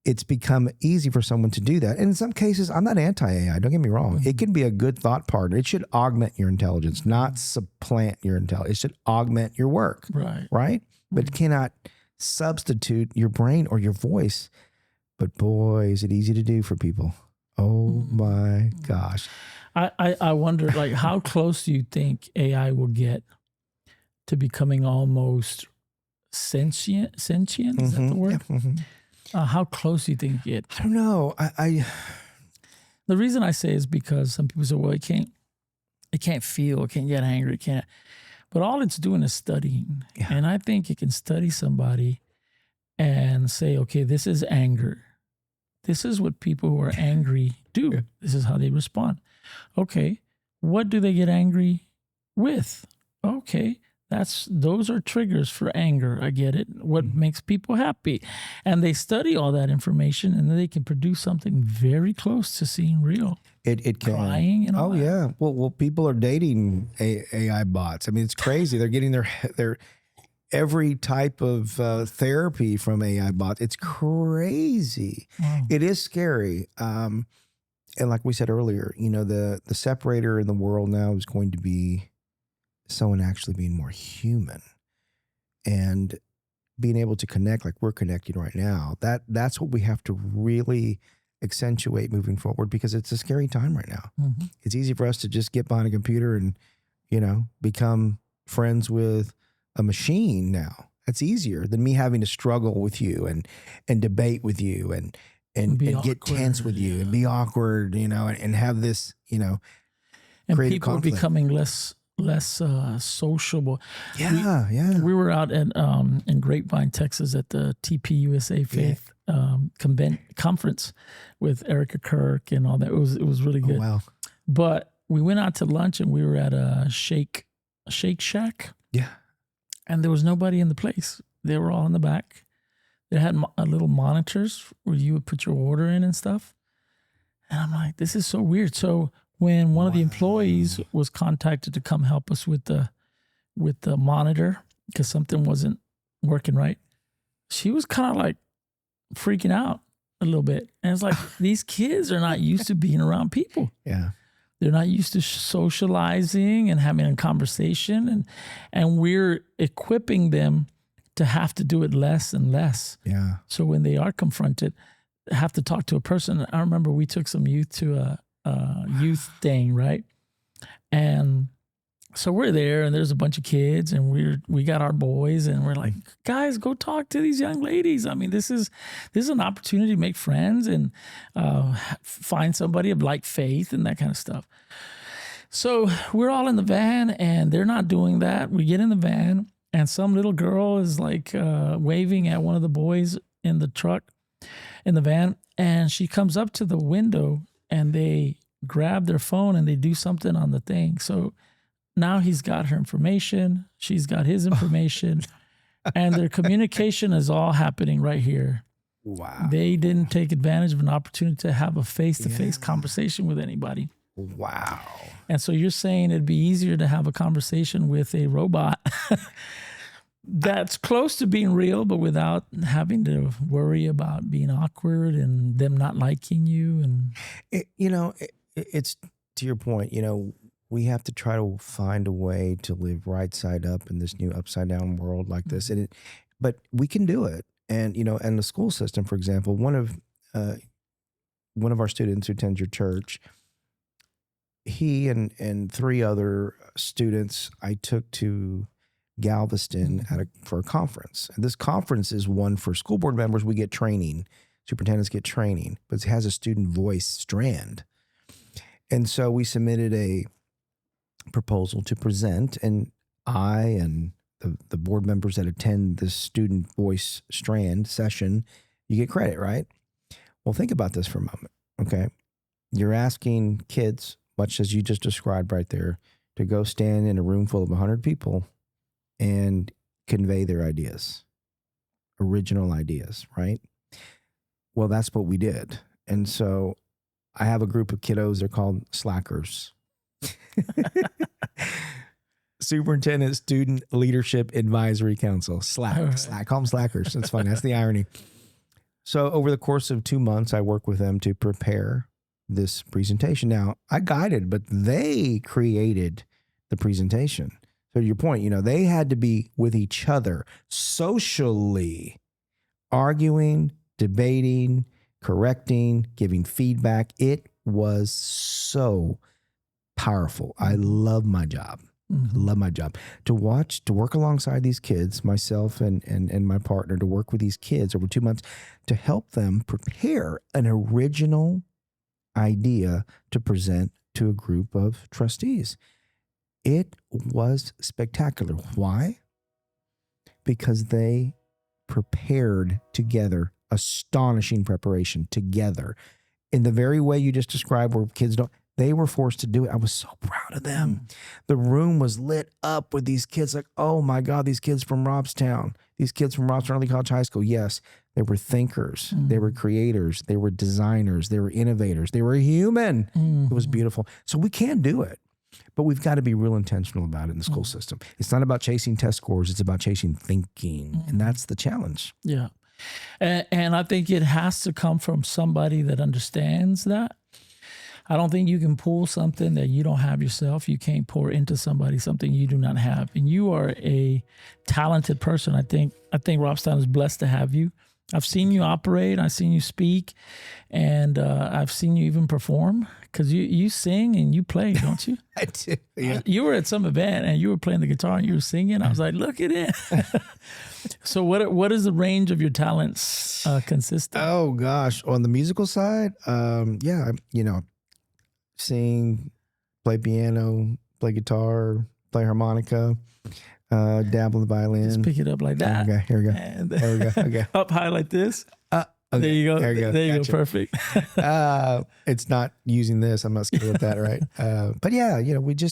S1: it's become easy for someone to do that. And in some cases, I'm not anti-AI. Don't get me wrong. It can be a good thought partner. It should augment your intelligence, not supplant your intelligence. It should augment your work. Right? But it cannot substitute your brain or your voice. But boy, is it easy to do for people. Oh my gosh.
S2: I wonder, like, how close do you think AI will get to becoming almost sentient? Is that the word?
S1: Yeah.
S2: How close do you think it get?
S1: I don't know.
S2: The reason I say is because some people say, well, it can't feel, it can't get angry, it can't. But all it's doing is studying.
S1: Yeah.
S2: And I think it can study somebody and say, okay, this is anger. This is what people who are angry do. Yeah. This is how they respond. Okay, what do they get angry with? Okay, those are triggers for anger. I get it. What makes people happy? And they study all that information, and then they can produce something very close to seeing real.
S1: It can.
S2: Crying and all that.
S1: Yeah. Well, people are dating AI bots. I mean, it's crazy. They're getting their every type of therapy from AI bots. It's crazy. Wow. It is scary. And like we said earlier, the separator in the world now is going to be someone actually being more human and being able to connect like we're connecting right now. That's what we have to really accentuate moving forward, because it's a scary time right now. Mm-hmm. It's easy for us to just get behind a computer and, become friends with a machine now. That's easier than me having to struggle with you and debate with you and get tense with you and be awkward, and have this,
S2: and
S1: creative
S2: people
S1: conflict.
S2: Becoming less sociable.
S1: Yeah.
S2: We were out at in Grapevine, Texas, at the TPUSA Faith conference with Erica Kirk and all that. It was really good.
S1: Oh, wow.
S2: But we went out to lunch and we were at a Shake Shack.
S1: Yeah.
S2: And there was nobody in the place. They were all in the back. They had little monitors where you would put your order in and stuff. And I'm like, this is so weird. So when one of the employees was contacted to come help us with the monitor because something wasn't working right, she was kind of like freaking out a little bit. And it's like, these kids are not used to being around people.
S1: Yeah.
S2: They're not used to socializing and having a conversation. And we're equipping them to have to do it less and less.
S1: Yeah.
S2: So when they are confronted, have to talk to a person. I remember we took some youth to a youth thing, right? And so we're there, and there's a bunch of kids, and we got our boys, and we're like, guys, go talk to these young ladies. I mean, this is an opportunity to make friends and find somebody of like faith and that kind of stuff. So we're all in the van, and they're not doing that. We get in the van, and some little girl is like waving at one of the boys in the truck, in the van, and she comes up to the window, and they grab their phone and they do something on the thing. So now he's got her information, she's got his information, and their communication is all happening right here.
S1: Wow.
S2: They didn't take advantage of an opportunity to have a face-to-face conversation with anybody.
S1: Wow.
S2: And so you're saying it'd be easier to have a conversation with a robot that's close to being real, but without having to worry about being awkward and them not liking you. And
S1: it's to your point, we have to try to find a way to live right side up in this new upside down world like this. But we can do it. And, and the school system, for example, one of our students who attends your church, he and three other students I took to Galveston for a conference. And this conference is one for school board members. We get training. Superintendents get training, but it has a student voice strand. And so we submitted a proposal to present, and I and the board members that attend this student voice strand session, you get credit, right? Well, think about this for a moment, okay? You're asking kids, much as you just described right there, to go stand in a room full of 100 people and convey their ideas, original ideas, right? Well, that's what we did. And so I have a group of kiddos, they're called slackers. Superintendent Student Leadership Advisory Council, Slack, call them slackers. That's fun. That's the irony. So over the course of 2 months, I worked with them to prepare this presentation. Now, I guided, but they created the presentation. So to your point, they had to be with each other socially, arguing, debating, correcting, giving feedback. It was so powerful. I love my job. I love my job. To work alongside these kids, myself and my partner, to work with these kids over 2 months to help them prepare an original idea to present to a group of trustees. It was spectacular. Why? Because they prepared together, astonishing preparation together in the very way you just described where kids don't. They were forced to do it. I was so proud of them. The room was lit up with these kids like, oh my God, these kids from Robstown, Early College High School. Yes, they were thinkers. They were creators. They were designers. They were innovators. They were human. It was beautiful. So we can do it, but we've got to be real intentional about it in the school system. It's not about chasing test scores. It's about chasing thinking. And that's the challenge.
S2: Yeah. And I think it has to come from somebody that understands that. I don't think you can pull something that you don't have yourself. You can't pour into somebody something you do not have. And you are a talented person. I think Robstown is blessed to have you. I've seen you operate. I've seen you speak. And I've seen you even perform because you sing and you play, don't you?
S1: I do, yeah.
S2: You were at some event and you were playing the guitar and you were singing. I was like, look at it. So what is the range of your talents consist of?
S1: Oh, gosh. On the musical side, sing, play piano, play guitar, play harmonica, dabble in the violin.
S2: Just pick it up like that.
S1: Okay, here we go.
S2: And
S1: there we go. Okay.
S2: Up high like this.
S1: Okay.
S2: There you go.
S1: There you go.
S2: There you
S1: Gotcha.
S2: go. Perfect.
S1: It's not using this. I'm not skilled at that, right? But yeah,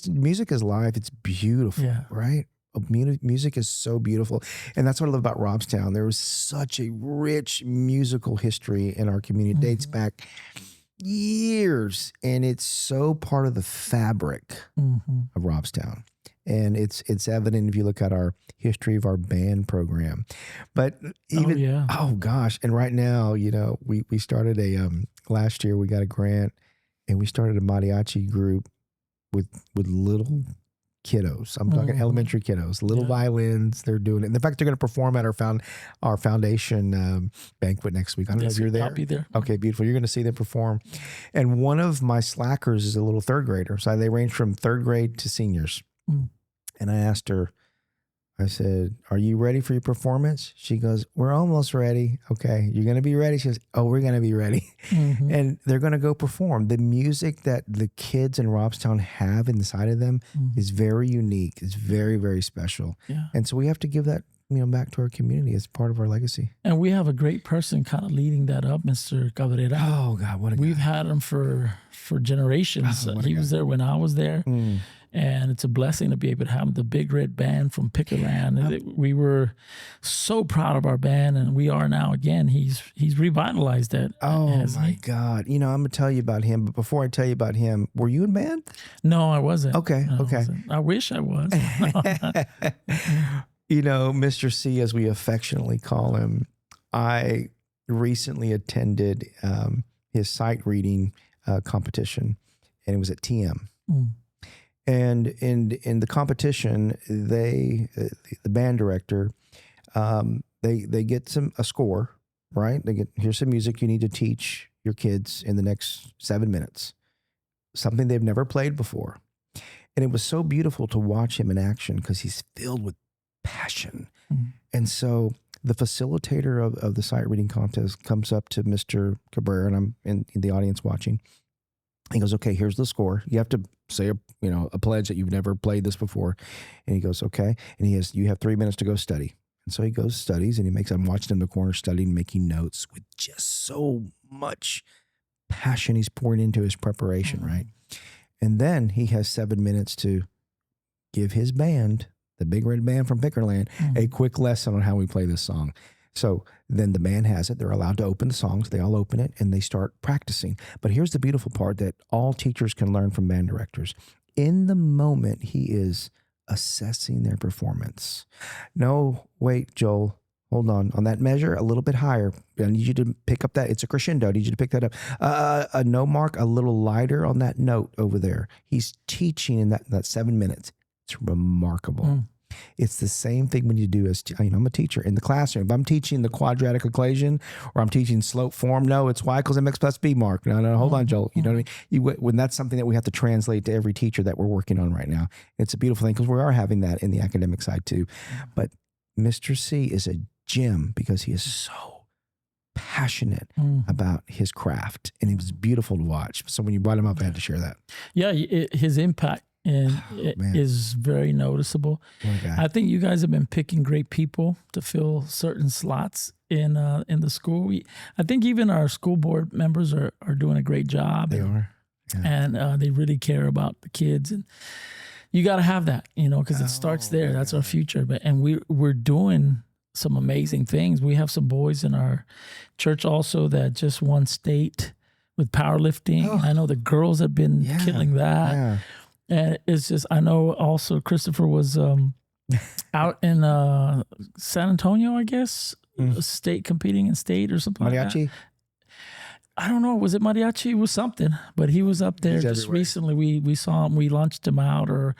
S1: music is life. It's beautiful, right? Music is so beautiful. And that's what I love about Robstown. There was such a rich musical history in our community. It dates back years, and it's so part of the fabric of Robstown. And it's evident if you look at our history of our band program. But even oh gosh, and right now, we started last year we got a grant and we started a mariachi group with little kiddos. I'm talking elementary kiddos, little violins. They're doing it. And in fact, they're going to perform at our foundation banquet next week. I don't know if you're there.
S2: I'll be there.
S1: Okay, beautiful. You're going to see them perform. And one of my slackers is a little third grader. So they range from third grade to seniors. And I asked her, I said, are you ready for your performance? She goes, we're almost ready. Okay, you're going to be ready? She goes, oh, we're going to be ready. And they're going to go perform. The music that the kids in Robstown have inside of them is very unique. It's very, very special. Yeah. And so we have to give that back to our community as part of our legacy.
S2: And we have a great person kind of leading that up, Mr. Cabrera.
S1: Oh, God, what a guy.
S2: We've had him for generations. He was there when I was there. And it's a blessing to be able to have the Big Red Band from Pickerland. We were so proud of our band, and we are now again. He's revitalized that.
S1: Oh, my God. I'm going to tell you about him. But before I tell you about him, were you in band?
S2: No, I wasn't.
S1: Okay,
S2: No,
S1: okay.
S2: I wasn't. I wish I was.
S1: Mr. C, as we affectionately call him, I recently attended his sight reading competition, and it was at TM. And in the competition, the band director, they get a score, right? Here's some music you need to teach your kids in the next 7 minutes, something they've never played before. And it was so beautiful to watch him in action because he's filled with passion. And so the facilitator of the sight reading contest comes up to Mr. Cabrera, and I'm in the audience watching. He goes, okay, here's the score. You have to say a pledge that you've never played this before. And he goes, okay. And you have 3 minutes to go study. And so he goes, studies, and I'm watching him in the corner studying, making notes with just so much passion he's pouring into his preparation, right? And then he has 7 minutes to give his band, the Big Red Band from Pickerland, a quick lesson on how we play this song. So then the band has it. They're allowed to open the songs. They all open it and they start practicing. But here's the beautiful part that all teachers can learn from band directors. In the moment, he is assessing their performance. No, wait, Joel, hold on. On that measure, a little bit higher. I need you to pick up that. It's a crescendo. I need you to pick that up. No, Mark, a little lighter on that note over there. He's teaching in that 7 minutes. It's remarkable. It's the same thing when you do as, I'm a teacher in the classroom. If I'm teaching the quadratic equation or I'm teaching slope form, no, it's y equals mx plus b, Mark. No, hold on, Joel. You know what I mean? When that's something that we have to translate to every teacher that we're working on right now. It's a beautiful thing because we are having that in the academic side too. But Mr. C is a gem because he is so passionate about his craft, and it was beautiful to watch. So when you brought him up, I had to share that.
S2: Yeah, his impact is very noticeable. I think you guys have been picking great people to fill certain slots in the school. I think even our school board members are doing a great job.
S1: They are. Yeah.
S2: And they really care about the kids. And you got to have that, because it starts there. That's our future. And we're doing some amazing things. We have some boys in our church also that just won state with powerlifting. I know the girls have been killing that.
S1: Yeah.
S2: And it's just, I know also Christopher was out in San Antonio, I guess, state competing in state or something like that. I don't know. Was it mariachi? It was something, but he was up there just recently. We saw him. We launched him out or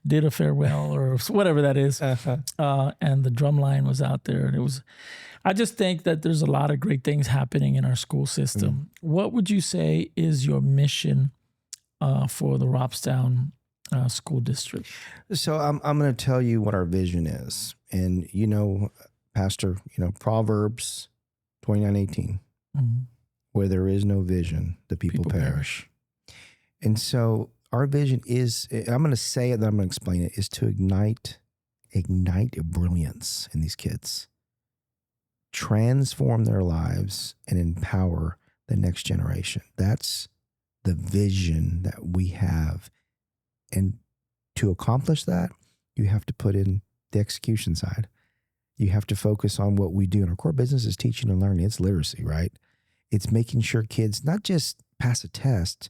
S2: did a farewell or whatever that is. And the drum line was out there. And it was, I just think that there's a lot of great things happening in our school system. What would you say is your mission for the Robstown School District? So
S1: I'm going to tell you what our vision is. And, Pastor, Proverbs 29:18, where there is no vision, the people perish. And so our vision is, I'm going to say it, then I'm going to explain it, is to ignite brilliance in these kids, transform their lives, and empower the next generation. That's the vision that we have. And to accomplish that, you have to put in the execution side. You have to focus on what we do. And our core business is teaching and learning. It's literacy, right? It's making sure kids not just pass a test,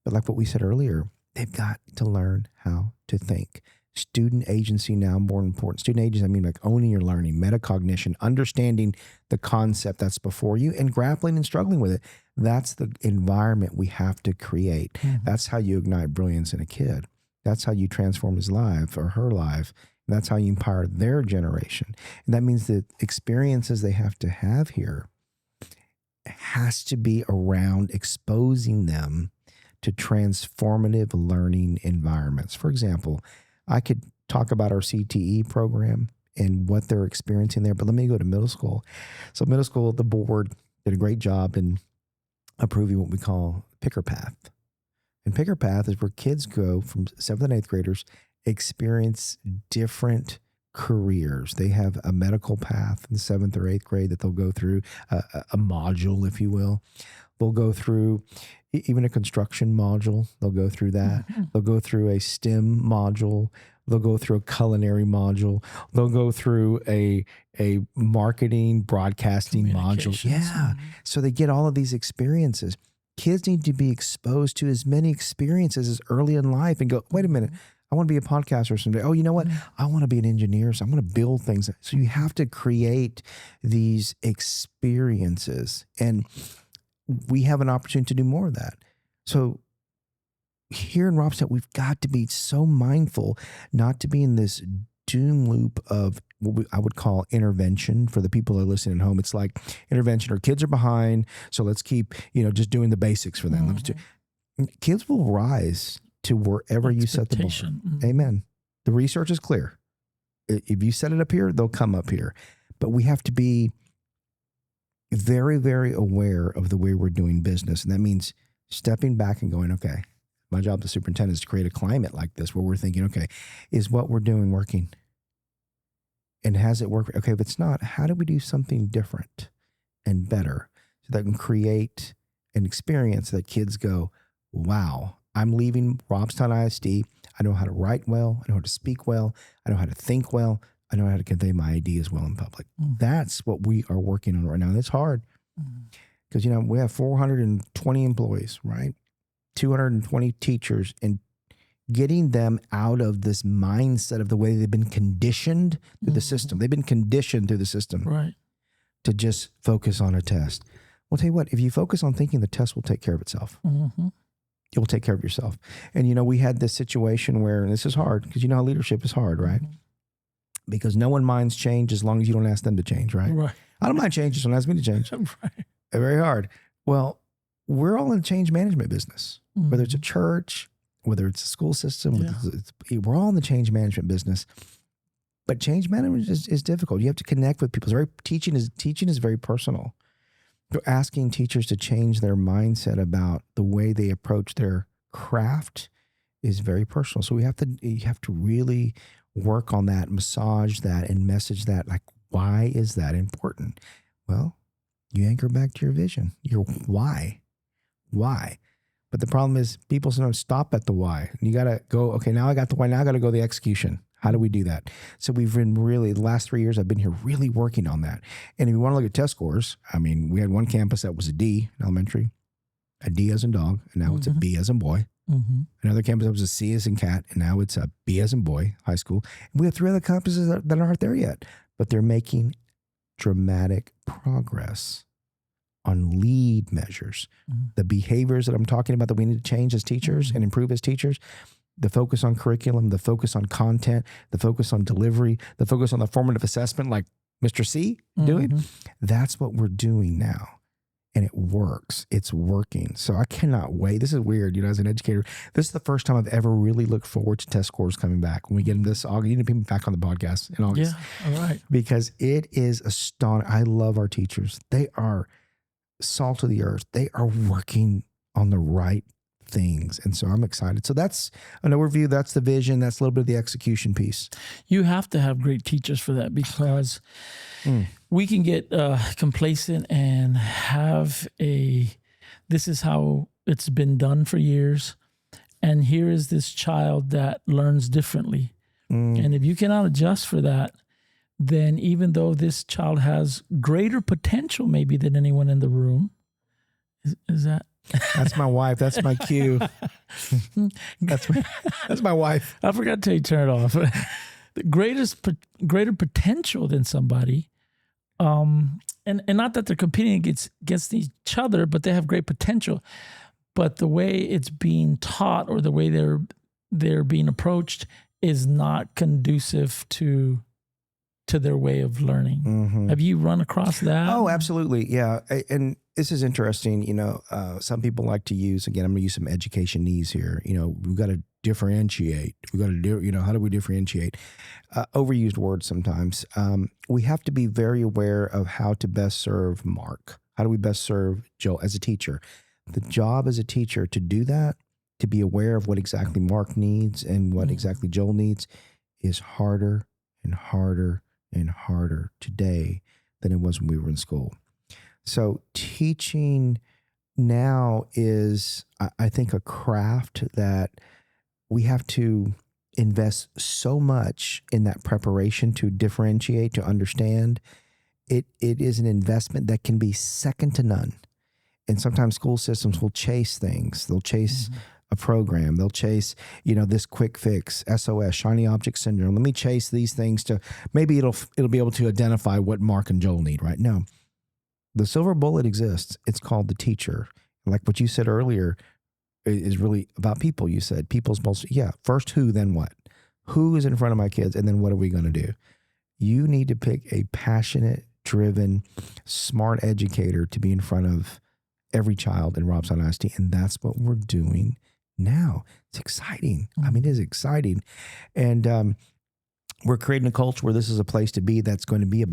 S1: but like what we said earlier, they've got to learn how to think. Student agency now more important. Student agency, I mean like owning your learning, metacognition, understanding the concept that's before you and grappling and struggling with it. That's the environment we have to create. That's how you ignite brilliance in a kid. That's how you transform his life or her life. And that's how you empower their generation. And that means the experiences they have to have here has to be around exposing them to transformative learning environments. For example, I could talk about our CTE program and what they're experiencing there, but let me go to middle school. So middle school, the board did a great job in approving what we call Picker Path. And Picker Path is where kids go from 7th and 8th graders, experience different careers. They have a medical path in 7th or 8th grade that they'll go through, a module, if you will. They'll go through even a construction module. They'll go through that. They'll go through a STEM module. They'll go through a culinary module. They'll go through a marketing, broadcasting module. Yeah. So they get all of these experiences. Kids need to be exposed to as many experiences as early in life and go, wait a minute, I want to be a podcaster someday. Oh, you know what? I want to be an engineer. So I'm going to build things. So you have to create these experiences. And we have an opportunity to do more of that. So here in Robstown, we've got to be so mindful not to be in this doom loop of what I would call intervention. For the people that are listening at home, it's like intervention or kids are behind. So let's keep, just doing the basics for them. Kids will rise to wherever you set the bar. Amen. The research is clear. If you set it up here, they'll come up here. But we have to be very, very aware of the way we're doing business. And that means stepping back and going, okay, my job as superintendent is to create a climate like this where we're thinking, okay, is what we're doing working? And has it worked? Okay, if it's not, how do we do something different and better so that can create an experience that kids go, wow, I'm leaving Robstown ISD. I know how to write well. I know how to speak well. I know how to think well. I know how to convey my ideas well in public. That's what we are working on right now. And it's hard because, we have 420 employees, right? 220 teachers, and getting them out of this mindset of the way they've been conditioned through the system. They've been conditioned through the system to just focus on a test. Well, tell you what, if you focus on thinking, the test will take care of itself. It will take care of yourself. And, we had this situation where, and this is hard because how leadership is hard, right? Because no one minds change as long as you don't ask them to change, right? I don't mind change, just don't ask me to change. Very hard. Well, we're all in the change management business, whether it's a church, whether it's a school system, we're all in the change management business. But change management is difficult. You have to connect with people. Teaching is very personal. So asking teachers to change their mindset about the way they approach their craft is very personal. So you have to really work on that, massage that, and message that. Like, why is that important? Well, you anchor back to your vision, your why. Why? But the problem is people sometimes stop at the why. And you got to go, okay, now I got the why. Now I got to go the execution. How do we do that? So we've been the last 3 years, I've been here really working on that. And if you want to look at test scores, we had one campus that was a D in elementary, a D as in dog, and now it's a B as in boy. Another campus that was a C as in cat, and now it's a B as in boy, high school. And we have 3 other campuses that aren't there yet, but they're making dramatic progress on lead measures. The behaviors that I'm talking about that we need to change as teachers and improve as teachers, the focus on curriculum, the focus on content, the focus on delivery, the focus on the formative assessment like Mr. C doing, that's what we're doing now. And it works. It's working. So I cannot wait. This is weird, as an educator. This is the first time I've ever really looked forward to test scores coming back. When we get them this August, you need to be back on the podcast in August.
S2: Yeah, all right.
S1: Because it is astonishing. I love our teachers. They are salt of the earth. They are working on the right things. And so I'm excited. So that's an overview. That's the vision. That's a little bit of the execution piece.
S2: You have to have great teachers for that because we can get complacent and have this is how it's been done for years. And here is this child that learns differently. And if you cannot adjust for that, then even though this child has greater potential maybe than anyone in the room, is that?
S1: That's my wife. That's my cue. That's my wife.
S2: I forgot to turn it off. The greater potential than somebody, and not that they're competing against each other, but they have great potential. But the way it's being taught or the way they're being approached is not conducive to their way of learning. Have you run across that?
S1: Oh, absolutely. Yeah. And this is interesting. Some people like to use, again, I'm going to use some education-ese here. We've got to differentiate. We've got to do, how do we differentiate? Overused words sometimes. We have to be very aware of how to best serve Mark. How do we best serve Joel as a teacher? The job as a teacher to do that, to be aware of what exactly Mark needs and what exactly Joel needs, is harder and harder and harder today than it was when we were in school. So teaching now is, I think, a craft that we have to invest so much in that preparation to differentiate, to understand. It is an investment that can be second to none. And sometimes school systems will chase things. They'll chase a program. They'll chase, this quick fix, SOS, shiny object syndrome. Let me chase these things to, maybe it'll be able to identify what Mark and Joel need, right? No. The silver bullet exists. It's called the teacher. Like what you said earlier is really about people. You said people's most, first who, then what? Who is in front of my kids? And then what are we going to do? You need to pick a passionate, driven, smart educator to be in front of every child in Robstown ISD. And that's what we're doing now. It's exciting. I mean, it is exciting. And we're creating a culture where this is a place to be that's going to be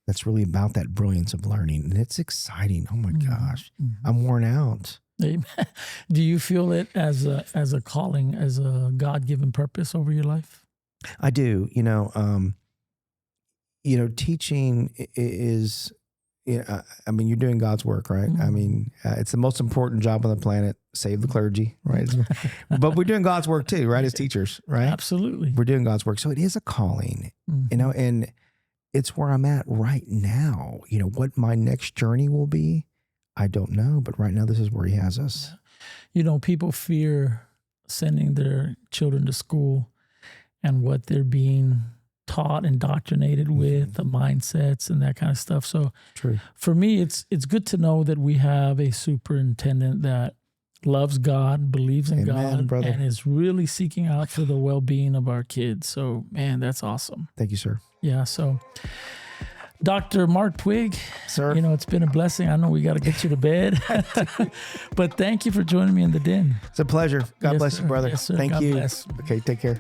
S1: that's really about that brilliance of learning. And it's exciting. Oh my gosh. I'm worn out.
S2: Do you feel it as a calling, as a God-given purpose over your life?
S1: I do. Teaching is, I mean, you're doing God's work, right? I mean, it's the most important job on the planet. Save the clergy, right? But we're doing God's work too, right? As teachers, right?
S2: Absolutely.
S1: We're doing God's work. So it is a calling, and it's where I'm at right now. What my next journey will be, I don't know. But right now, this is where he has us.
S2: People fear sending their children to school and what they're being taught, indoctrinated with, the mindsets and that kind of stuff. So
S1: True.
S2: For me, it's good to know that we have a superintendent that loves God, believes in
S1: Amen,
S2: God,
S1: brother.
S2: and is really seeking out for the well-being of our kids. So, man, that's awesome.
S1: Thank you, sir.
S2: Yeah. So, Dr. Marc Puig,
S1: Sir.
S2: it's been a blessing. I know we got to get you to bed, but thank you for joining me in the den.
S1: It's a pleasure. God
S2: Yes,
S1: bless
S2: sir.
S1: you, brother.
S2: Yes, sir.
S1: Thank
S2: God
S1: you.
S2: bless.
S1: Okay, take care.